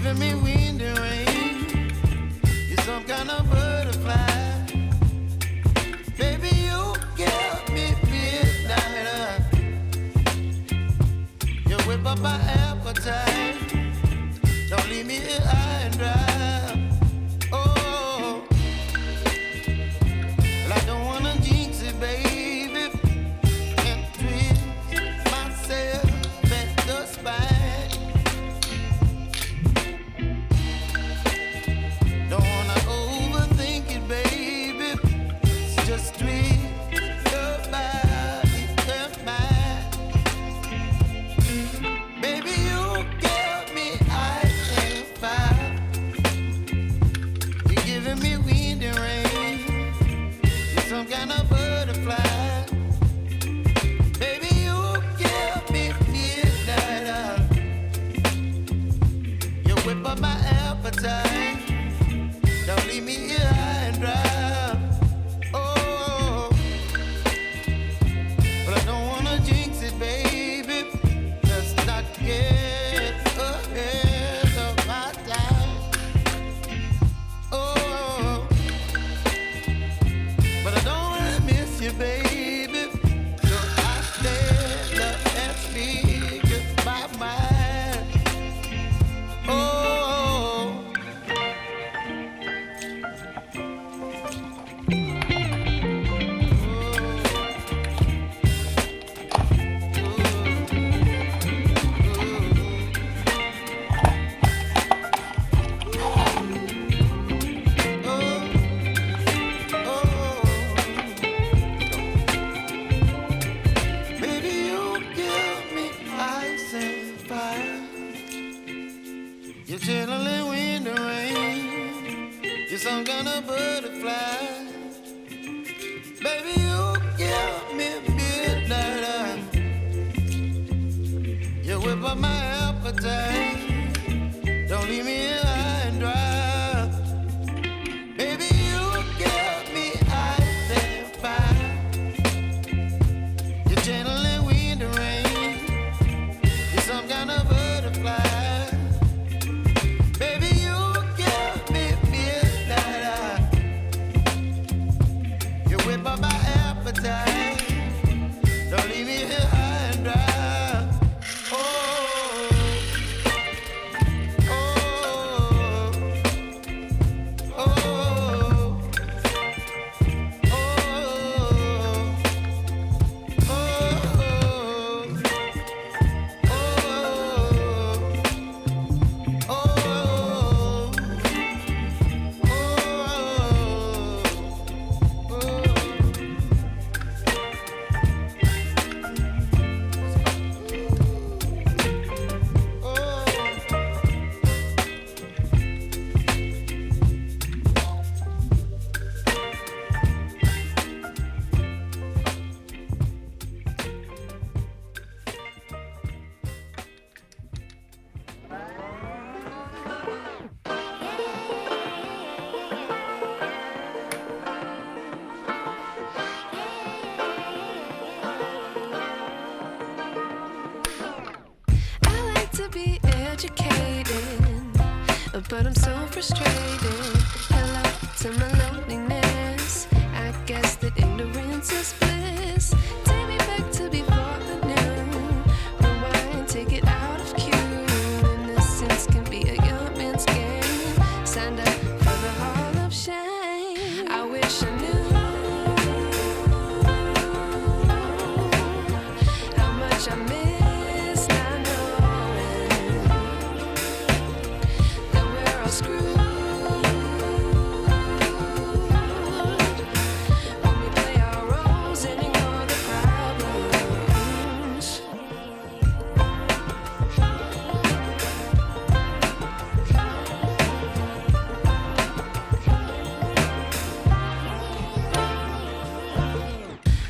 giving me wind and rain. You're some kind of butterfly. Baby, you give me midnight. You whip up my appetite. Don't leave me here high and dry. Oh, well, I don't wanna jinx it, baby, and twist myself at the spine. Don't wanna overthink it, baby. It's just twist your body and mine. Baby, you give me ice and fire. You're giving me wind and rain. You're some kind of butterfly. Baby, you give me midnight. You whip up my appetite. Don't leave me here high and dry. Oh, but I don't wanna jinx it, baby. Let's not get ahead of my time. Oh, but I don't wanna miss you, baby. So I stand up and speak my mind. Oh. Baby, you give me ice and fire. You're channeling wind and rain. You're some kind of butterfly. Baby, you give me midnight. You whip up my appetite. Don't leave me here high and dry. Baby, you give me ice and fire. You're channeling wind and rain. You're some kind of butterfly. Baby, you give me midnight. You whip up my appetite. Don't leave me here high and dry. Oh, oh, oh, oh, I like to be educated, but I'm so frustrated. Hello to my loneliness. I guess that ignorance is bliss. Take me back to before I knew. Rewind, take it out of cue. Innocence can be a young man's game. Signed up for the hall of shame. I wish I knew how much I miss not knowing that we're all screwed. When we play our roles and ignore the problems.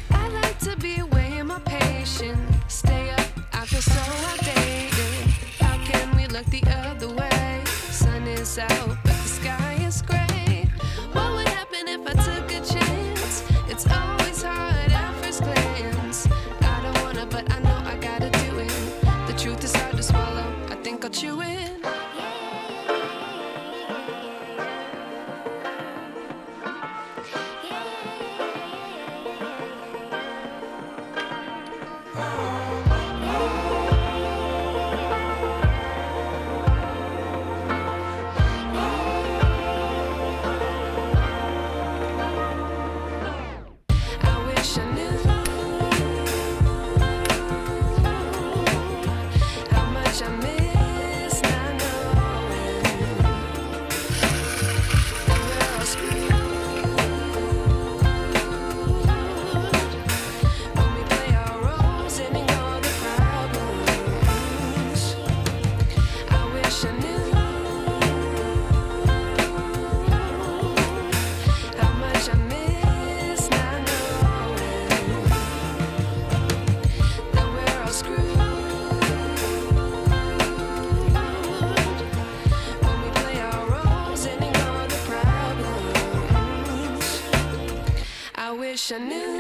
I like to be away in my patience. Stay up, I feel so outdated. How can we look the other way? Sun is out, but the sky is gray. What would happen if I took a chance? It's always hard at first glance. I don't wanna, but I know I gotta do it. The truth is hard to swallow, I think I'll chew it. wish I knew.